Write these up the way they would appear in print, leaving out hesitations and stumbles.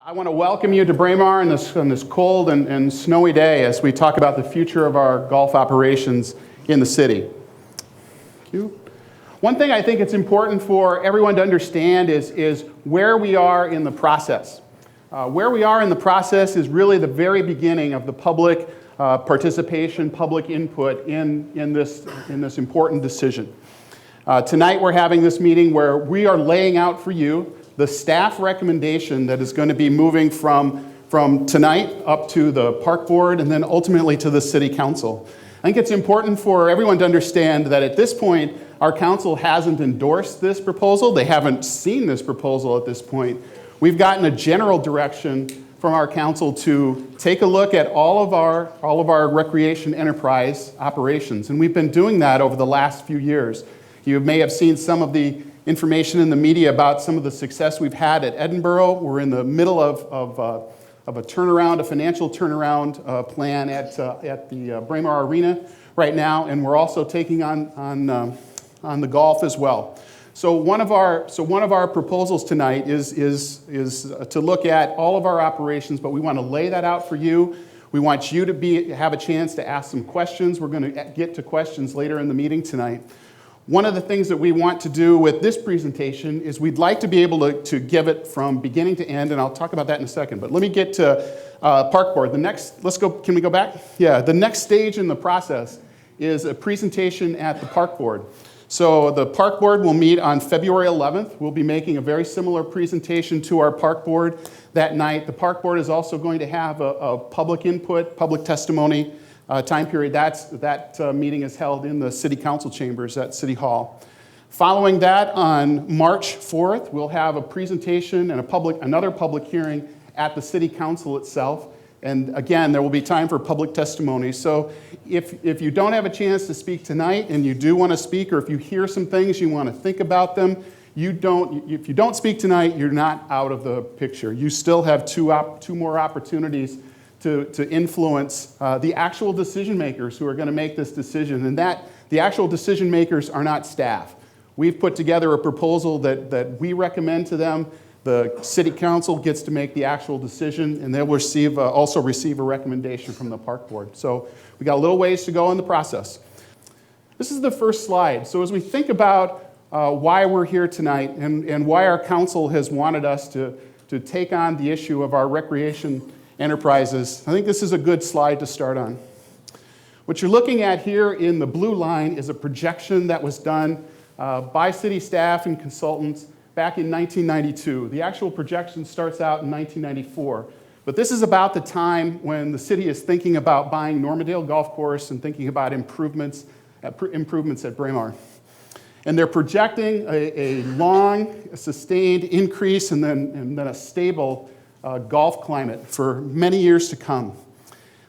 I want to welcome you to Braemar on this cold and snowy day as we talk about the future of our golf operations in the city. Thank you. One thing I think it's important for everyone to understand is where we are in the process. Where we are in the process is really the very beginning of the public participation, public input in this important decision. Tonight we're having this meeting where we are laying out for you the staff recommendation that is going to be moving from tonight up to the park board and then ultimately to the city council. I think it's important for everyone to understand that at this point, our council hasn't endorsed this proposal. They haven't seen this proposal at this point. We've gotten a general direction from our council to take a look at all of our recreation enterprise operations, and we've been doing that over the last few years. You may have seen some of the information in the media about some of the success we've had at Edinburgh. We're in the middle of a turnaround, a financial turnaround plan at the Braemar Arena right now, and we're also taking on the golf as well. So one of our proposals tonight is to look at all of our operations, but we want to lay that out for you. We want you to have a chance to ask some questions. We're going to get to questions later in the meeting tonight. One of the things that we want to do with this presentation is we'd like to be able to give it from beginning to end, and I'll talk about that in a second. But let me get to park board. Can we go back? Yeah, the next stage in the process is a presentation at the park board. So the park board will meet on February 11th. We'll be making a very similar presentation to our park board that night. The park board is also going to have a public input, public testimony time period. That meeting is held in the city council chambers at City Hall. Following that, on March 4th, we'll have a presentation and another public hearing at the city council itself. And again, there will be time for public testimony. So if you don't have a chance to speak tonight and you do want to speak, or if you hear some things you want to think about them, if you don't speak tonight, you're not out of the picture. You still have two more opportunities to influence the actual decision makers who are going to make this decision, and that the actual decision makers are not staff. We've put together a proposal that we recommend to them. The city council gets to make the actual decision, and they'll also receive a recommendation from the park board. So we got a little ways to go in the process. This is the first slide. So as we think about why we're here tonight and why our council has wanted us to take on the issue of our recreation enterprises, I think this is a good slide to start on. What you're looking at here in the blue line is a projection that was done by city staff and consultants back in 1992. The actual projection starts out in 1994. But this is about the time when the city is thinking about buying Normandale Golf Course and thinking about improvements at Braemar. And they're projecting a long, sustained increase and then a stable golf climate for many years to come.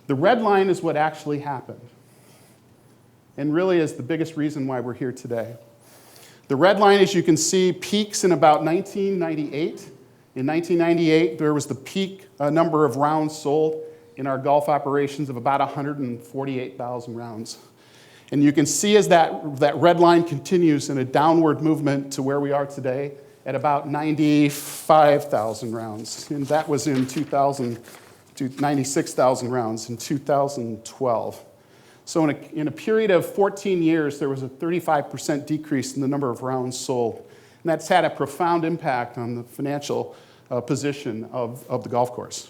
The red line is what actually happened, and really is the biggest reason why we're here today. The red line, as you can see, peaks in about 1998. In 1998, there was the peak number of rounds sold in our golf operations of about 148,000 rounds. And you can see as that red line continues in a downward movement to where we are today, at about 95,000 rounds. And that was in 2000 to 96,000 rounds in 2012. So in a period of 14 years, there was a 35% decrease in the number of rounds sold. And that's had a profound impact on the financial position of the golf course.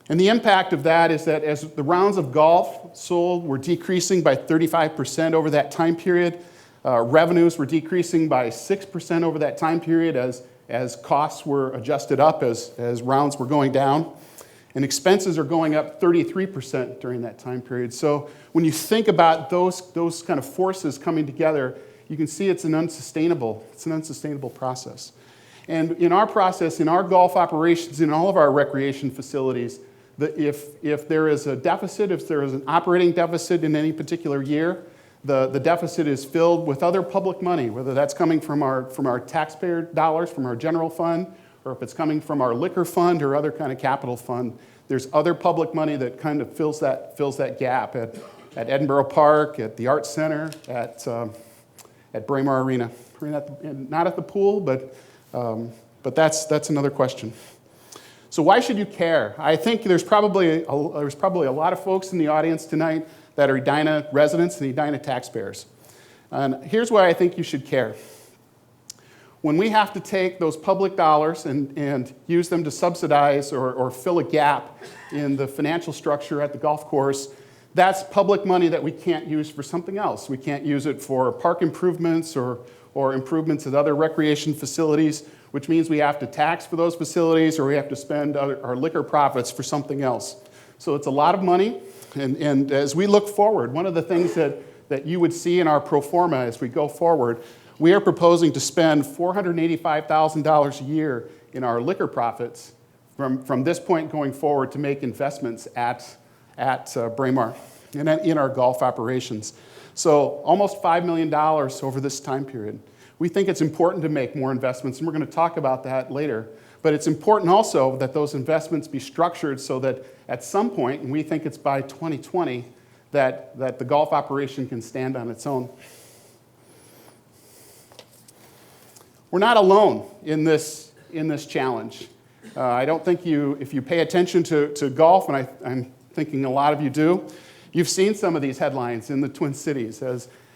And the impact of that is that as the rounds of golf sold were decreasing by 35% over that time period, revenues were decreasing by 6% over that time period as costs were adjusted up as rounds were going down. And expenses are going up 33% during that time period. So when you think about those kind of forces coming together, you can see it's an unsustainable process. And in our process, in our golf operations, in all of our recreation facilities, if there is a deficit, if there is an operating deficit in any particular year, the deficit is filled with other public money, whether that's coming from our taxpayer dollars, from our general fund, or if it's coming from our liquor fund or other kind of capital fund. There's other public money that kind of fills that gap at Edinburgh Park, at the Arts Center, at Braemar Arena. Not at the pool, but but that's another question. So why should you care? I think there's probably a lot of folks in the audience tonight that are Edina residents and Edina taxpayers. And here's why I think you should care. When we have to take those public dollars and use them to subsidize or fill a gap in the financial structure at the golf course, that's public money that we can't use for something else. We can't use it for park improvements or improvements at other recreation facilities, which means we have to tax for those facilities or we have to spend our liquor profits for something else. So it's a lot of money, and as we look forward, one of the things that you would see in our pro forma as we go forward, we are proposing to spend $485,000 a year in our liquor profits from this point going forward to make investments at Braemar and in our golf operations. So almost $5 million over this time period. We think it's important to make more investments, and we're going to talk about that later. But it's important also that those investments be structured so that at some point, and we think it's by 2020, that the golf operation can stand on its own. We're not alone in this challenge. I don't think if you pay attention to golf, and I'm thinking a lot of you do, you've seen some of these headlines in the Twin Cities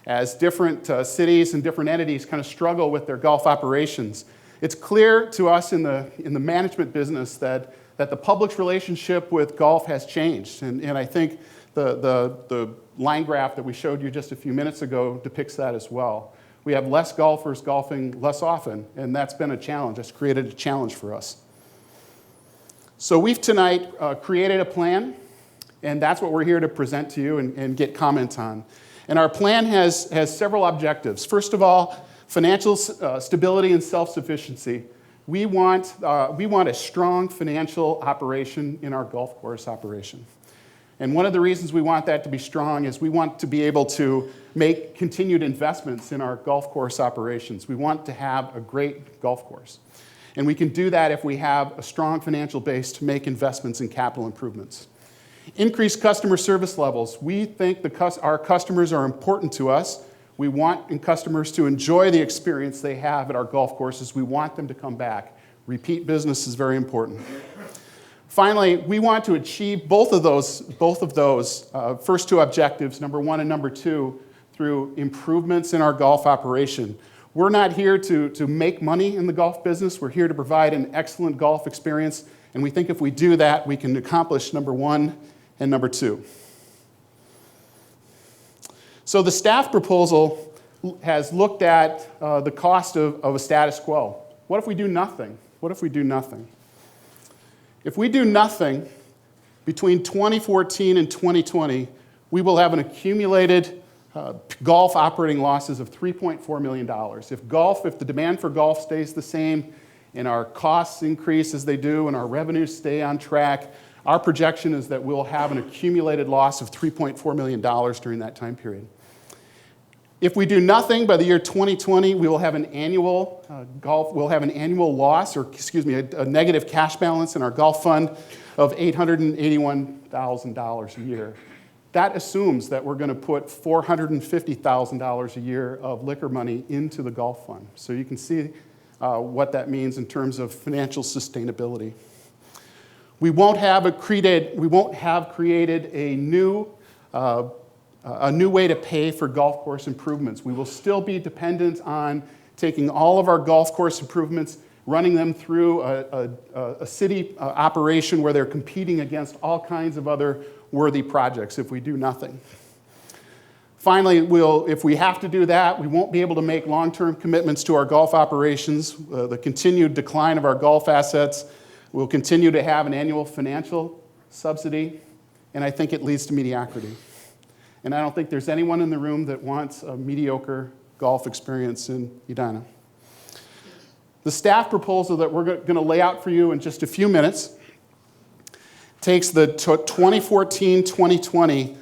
as different cities and different entities kind of struggle with their golf operations. It's clear to us in the management business that the public's relationship with golf has changed, and I think the line graph that we showed you just a few minutes ago depicts that as well. We have less golfers golfing less often, and that's been a challenge. That's created a challenge for us. So we've tonight created a plan, and that's what we're here to present to you and get comments on. And our plan has several objectives. First of all, financial stability and self-sufficiency. We want a strong financial operation in our golf course operation. And one of the reasons we want that to be strong is we want to be able to make continued investments in our golf course operations. We want to have a great golf course. And we can do that if we have a strong financial base to make investments in capital improvements. Increased customer service levels. We think our customers are important to us. We want customers to enjoy the experience they have at our golf courses. We want them to come back. Repeat business is very important. Finally, we want to achieve both of those first two objectives, number one and number two, through improvements in our golf operation. We're not here to make money in the golf business. We're here to provide an excellent golf experience, and we think if we do that, we can accomplish number one and number two. So the staff proposal has looked at the cost of a status quo. What if we do nothing? What if we do nothing? If we do nothing between 2014 and 2020, we will have an accumulated golf operating losses of $3.4 million. If the demand for golf stays the same and our costs increase as they do and our revenues stay on track, our projection is that we'll have an accumulated loss of $3.4 million during that time period. If we do nothing by the year 2020, we will have an annual loss, a negative cash balance in our golf fund of $881,000 a year. That assumes that we're going to put $450,000 a year of liquor money into the golf fund. So you can see what that means in terms of financial sustainability. We won't have created a new way to pay for golf course improvements. We will still be dependent on taking all of our golf course improvements, running them through a city operation where they're competing against all kinds of other worthy projects if we do nothing. Finally, if we have to do that, we won't be able to make long-term commitments to our golf operations. The continued decline of our golf assets will continue to have an annual financial subsidy, and I think it leads to mediocrity. And I don't think there's anyone in the room that wants a mediocre golf experience in Edina. The staff proposal that we're going to lay out for you in just a few minutes takes the 2014-2020.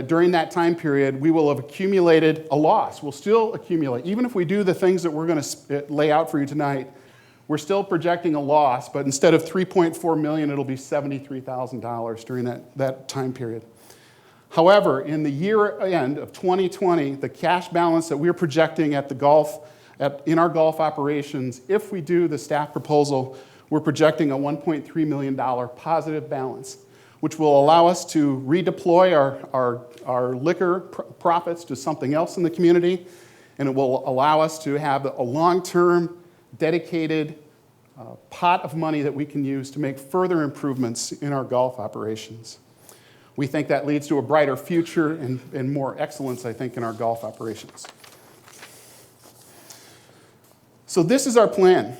During that time period, we will have accumulated a loss. We'll still accumulate. Even if we do the things that we're going to lay out for you tonight, we're still projecting a loss, but instead of $3.4 million, it'll be $73,000 during that time period. However, in the year end of 2020, the cash balance that we're projecting at the golf in our golf operations, if we do the staff proposal, we're projecting a $1.3 million positive balance, which will allow us to redeploy our liquor profits to something else in the community, and it will allow us to have a long-term, dedicated pot of money that we can use to make further improvements in our golf operations. We think that leads to a brighter future and more excellence, I think, in our golf operations. So this is our plan.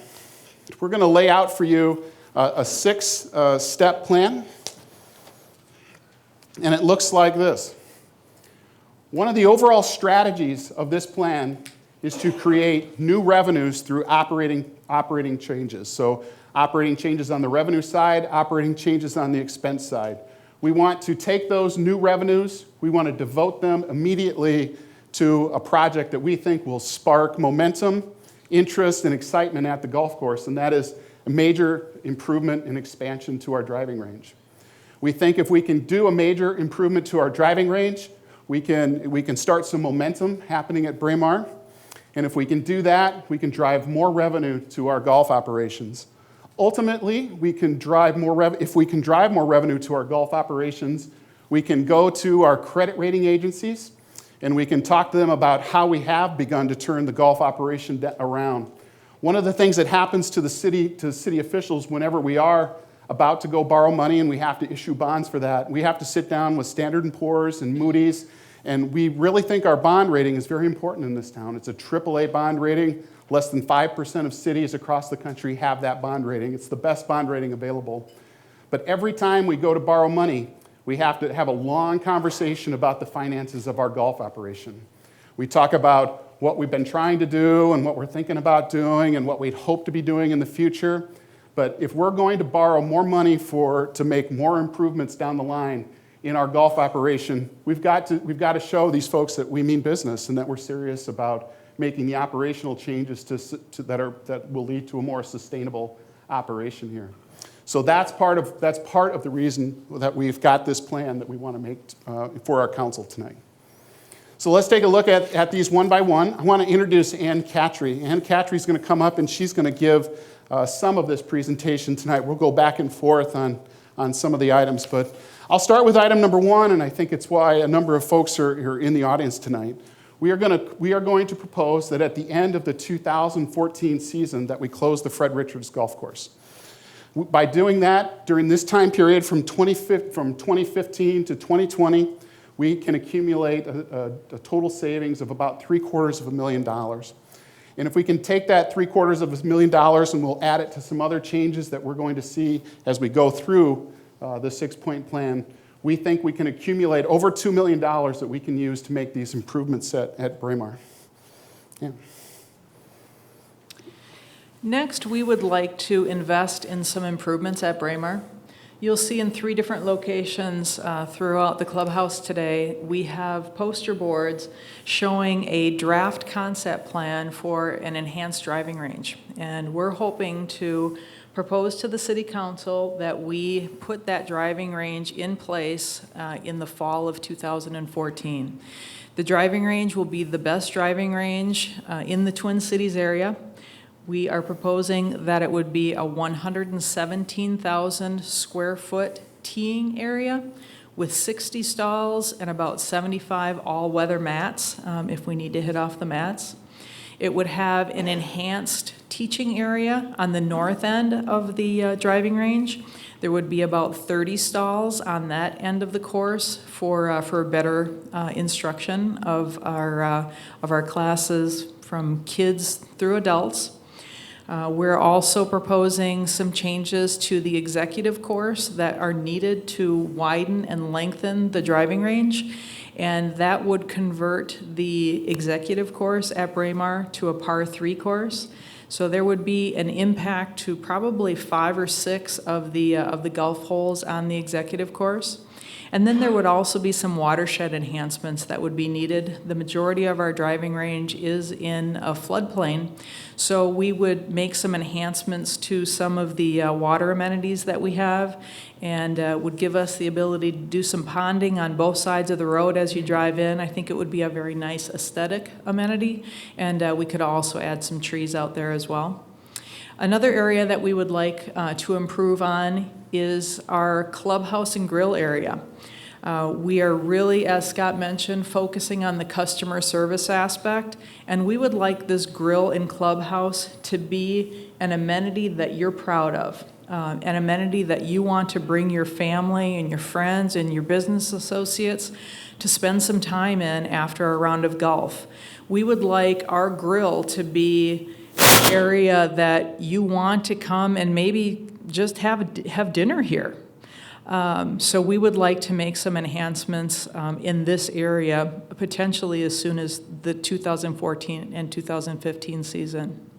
We're going to lay out for you a six-step plan, and it looks like this. One of the overall strategies of this plan is to create new revenues through operating changes. So operating changes on the revenue side, operating changes on the expense side. We want to take those new revenues, we want to devote them immediately to a project that we think will spark momentum, interest, and excitement at the golf course, and that is a major improvement and expansion to our driving range. We think if we can do a major improvement to our driving range, we can start some momentum happening at Braemar. And if we can do that, we can drive more revenue to our golf operations. Ultimately, we can drive more if we can drive more revenue to our golf operations, we can go to our credit rating agencies and we can talk to them about how we have begun to turn the golf operation around. One of the things that happens to city officials whenever we are about to go borrow money and we have to issue bonds for that, we have to sit down with Standard & Poor's and Moody's, and we really think our bond rating is very important in this town. It's a AAA bond rating. Less than 5% of cities across the country have that bond rating. It's the best bond rating available. But every time we go to borrow money, we have to have a long conversation about the finances of our golf operation. We talk about what we've been trying to do and what we're thinking about doing and what we'd hope to be doing in the future. But if we're going to borrow more money to make more improvements down the line in our golf operation, we've got to show these folks that we mean business and that we're serious about making the operational changes that will lead to a more sustainable operation here. So that's part of the reason that we've got this plan that we want to make for our council tonight. So let's take a look at these one by one. I want to introduce Ann Catry. Ann Catry is going to come up and she's going to give some of this presentation tonight. We'll go back and forth on some of the items, but I'll start with item number one, and I think it's why a number of folks are in the audience tonight. We are going to propose that at the end of the 2014 season that we close the Fred Richards Golf Course. By doing that, during this time period from 2015 to 2020, we can accumulate a total savings of about $750,000. And if we can take that $750,000 and we'll add it to some other changes that we're going to see as we go through the six-point plan, we think we can accumulate over $2 million that we can use to make these improvements at Braemar. Yeah. Next, we would like to invest in some improvements at Braemar. You'll see in 3 different locations throughout the clubhouse today, we have poster boards showing a draft concept plan for an enhanced driving range. And we're hoping to propose to the City Council that we put that driving range in place in the fall of 2014. The driving range will be the best driving range in the Twin Cities area. We are proposing that it would be a 117,000 square foot teeing area with 60 stalls and about 75 all-weather mats if we need to hit off the mats. It would have an enhanced teaching area on the north end of the driving range. There would be about 30 stalls on that end of the course for better instruction of our classes from kids through adults. We're also proposing some changes to the executive course that are needed to widen and lengthen the driving range, and that would convert the executive course at Braemar to a par 3 course. So there would be an impact to probably 5 or 6 of the golf holes on the executive course. And then there would also be some watershed enhancements that would be needed. The majority of our driving range is in a floodplain, so we would make some enhancements to some of the water amenities that we have, and would give us the ability to do some ponding on both sides of the road as you drive in. I think it would be a very nice aesthetic amenity, and we could also add some trees out there as well. Another area that we would like to improve on is our clubhouse and grill area. We are really, as Scott mentioned, focusing on the customer service aspect, and we would like this grill and clubhouse to be an amenity that you're proud of, an amenity that you want to bring your family and your friends and your business associates to spend some time in after a round of golf. We would like our grill to be an area that you want to come and maybe just have dinner here. So we would like to make some enhancements in this area, potentially as soon as the 2014 and 2015 season.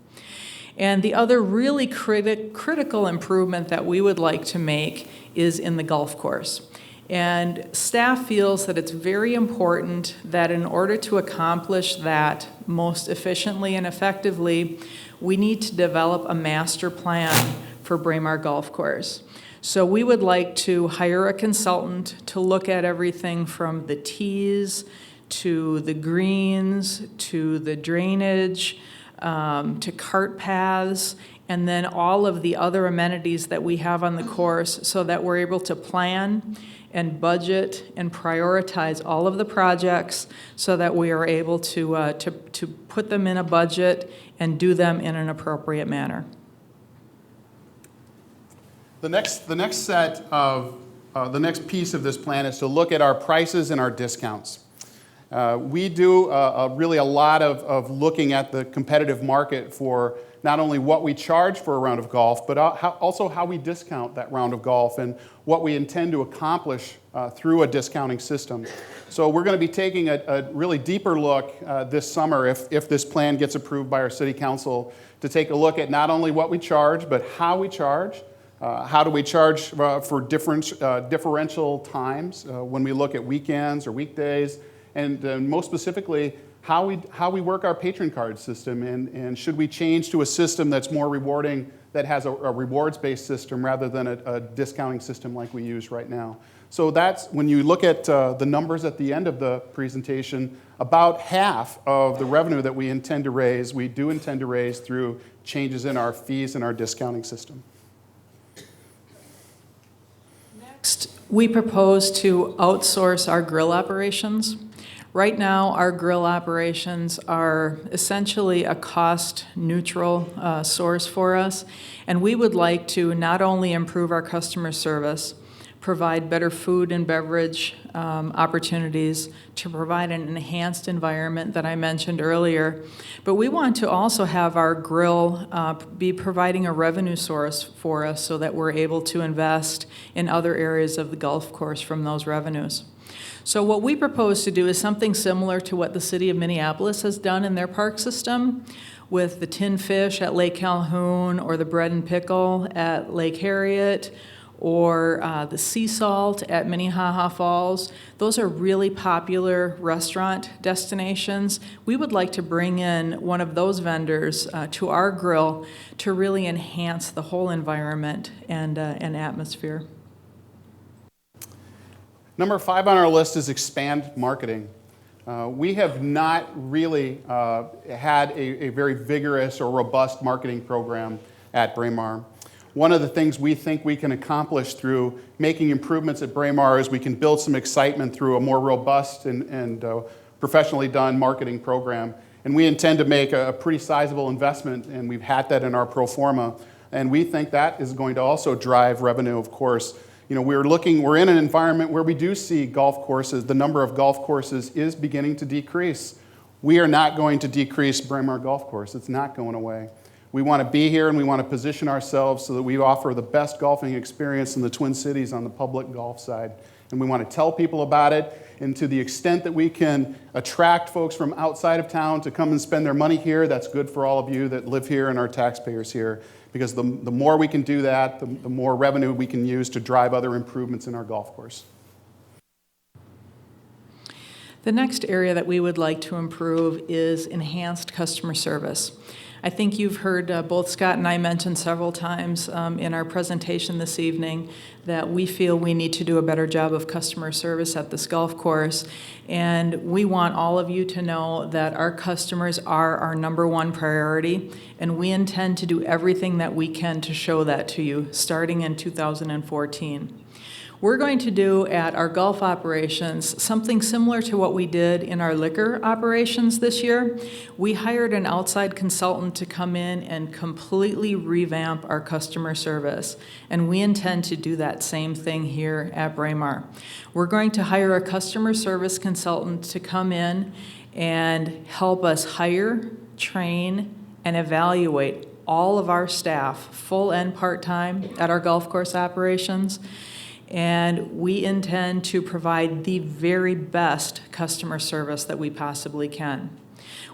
And the other really critical improvement that we would like to make is in the golf course. And staff feels that it's very important that in order to accomplish that most efficiently and effectively, we need to develop a master plan for Braemar Golf Course. So we would like to hire a consultant to look at everything from the tees to the greens to the drainage to cart paths, and then all of the other amenities that we have on the course, so that we're able to plan and budget and prioritize all of the projects so that we are able to put them in a budget and do them in an appropriate manner. The next piece of this plan is to look at our prices and our discounts. We do really a lot of looking at the competitive market for not only what we charge for a round of golf, but also how we discount that round of golf and what we intend to accomplish through a discounting system. So we're going to be taking a really deeper look this summer, if this plan gets approved by our city council, to take a look at not only what we charge, but how we charge. How do we charge for differential times when we look at weekends or weekdays, and most specifically, how we work our patron card system, and should we change to a system that's more rewarding, that has a rewards-based system rather than a discounting system like we use right now. So that's, when you look at the numbers at the end of the presentation, about half of the revenue that we intend to raise, we do intend to raise through changes in our fees and our discounting system. Next, we propose to outsource our grill operations. Right now, our grill operations are essentially a cost-neutral source for us, and we would like to not only improve our customer service, provide better food and beverage opportunities, to provide an enhanced environment that I mentioned earlier, but we want to also have our grill be providing a revenue source for us so that we're able to invest in other areas of the golf course from those revenues. So what we propose to do is something similar to what the City of Minneapolis has done in their park system, with the tin fish at Lake Calhoun, or the bread and pickle at Lake Harriet, or the sea salt at Minnehaha Falls. Those are really popular restaurant destinations. We would like to bring in one of those vendors to our grill to really enhance the whole environment and atmosphere. Number 5 on our list is expand marketing. We have not really had a very vigorous or robust marketing program at Braemar. One of the things we think we can accomplish through making improvements at Braemar is we can build some excitement through a more robust and professionally done marketing program. And we intend to make a pretty sizable investment, and we've had that in our pro forma. And we think that is going to also drive revenue, of course. You know, we're in an environment where we do see golf courses, the number of golf courses is beginning to decrease. We are not going to decrease Braemar Golf Course. It's not going away. We want to be here, and we want to position ourselves so that we offer the best golfing experience in the Twin Cities on the public golf side. And we want to tell people about it, and to the extent that we can attract folks from outside of town to come and spend their money here, that's good for all of you that live here and are taxpayers here. Because the more we can do that, the more revenue we can use to drive other improvements in our golf course. The next area that we would like to improve is enhanced customer service. I think you've heard both Scott and I mention several times in our presentation this evening that we feel we need to do a better job of customer service at this golf course, and we want all of you to know that our customers are our number one priority, and we intend to do everything that we can to show that to you starting in 2014. We're going to do at our golf operations something similar to what we did in our liquor operations this year. We hired an outside consultant to come in and completely revamp our customer service, and we intend to do that same thing here at Braemar. We're going to hire a customer service consultant to come in and help us hire, train, and evaluate all of our staff, full and part-time, at our golf course operations. And we intend to provide the very best customer service that we possibly can.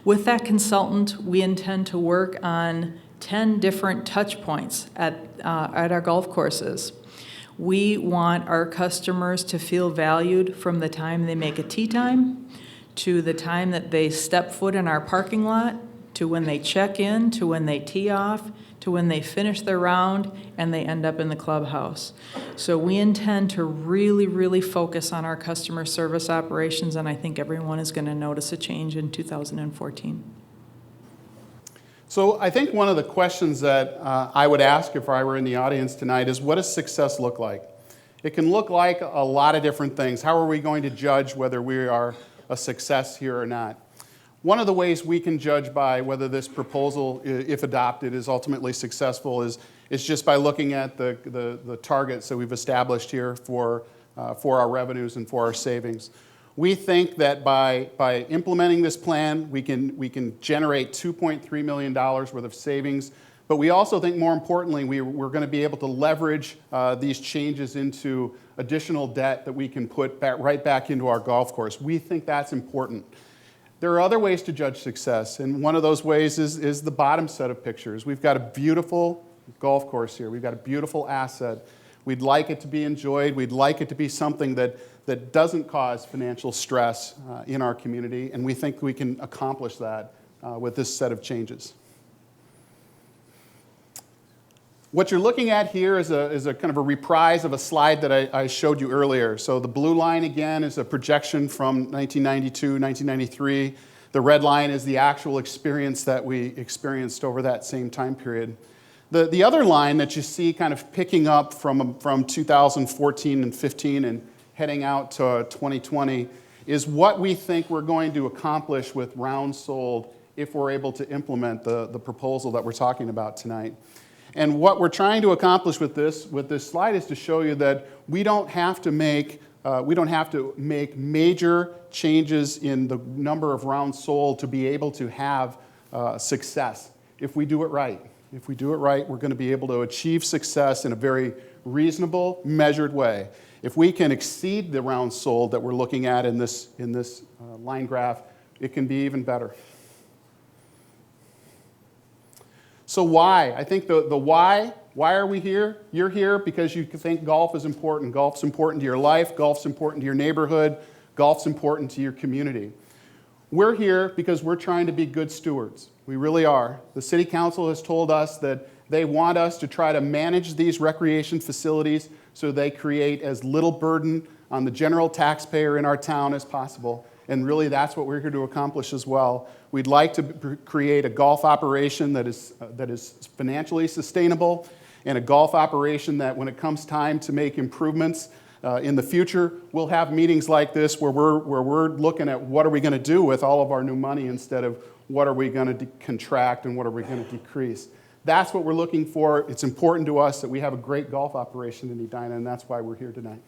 With that consultant, we intend to work on 10 different touch points at our golf courses. We want our customers to feel valued from the time they make a tee time, to the time that they step foot in our parking lot, to when they check in, to when they tee off, to when they finish their round and they end up in the clubhouse. So we intend to really, really focus on our customer service operations, and I think everyone is going to notice a change in 2014. So I think one of the questions that I would ask if I were in the audience tonight is, what does success look like? It can look like a lot of different things. How are we going to judge whether we are a success here or not? One of the ways we can judge by whether this proposal, if adopted, is ultimately successful is just by looking at the targets that we've established here for our revenues and for our savings. We think that by implementing this plan, we can generate $2.3 million worth of savings, but we also think, more importantly, we're going to be able to leverage these changes into additional debt that we can put right back into our golf course. We think that's important. There are other ways to judge success, and one of those ways is the bottom set of pictures. We've got a beautiful golf course here. We've got a beautiful asset. We'd like it to be enjoyed. We'd like it to be something that doesn't cause financial stress in our community, and we think we can accomplish that with this set of changes. What you're looking at here is a kind of a reprise of a slide that I showed you earlier. So the blue line, again, is a projection from 1992, 1993. The red line is the actual experience that we experienced over that same time period. The other line that you see kind of picking up from 2014 and 15 and heading out to 2020 is what we think we're going to accomplish with rounds sold if we're able to implement the proposal that we're talking about tonight. And what we're trying to accomplish with this slide is to show you that we don't have to make major changes in the number of rounds sold to be able to have success if we do it right. If we do it right, we're going to be able to achieve success in a very reasonable, measured way. If we can exceed the rounds sold that we're looking at in this line graph, it can be even better. So why? I think the why are we here? You're here because you think golf is important. Golf's important to your life. Golf's important to your neighborhood. Golf's important to your community. We're here because we're trying to be good stewards. We really are. The City Council has told us that they want us to try to manage these recreation facilities so they create as little burden on the general taxpayer in our town as possible. And really, that's what we're here to accomplish as well. We'd like to create a golf operation that is financially sustainable, and a golf operation that, when it comes time to make improvements in the future, we'll have meetings like this where we're looking at what are we going to do with all of our new money instead of what are we going to contract and what are we going to decrease. That's what we're looking for. It's important to us that we have a great golf operation in Edina, and that's why we're here tonight.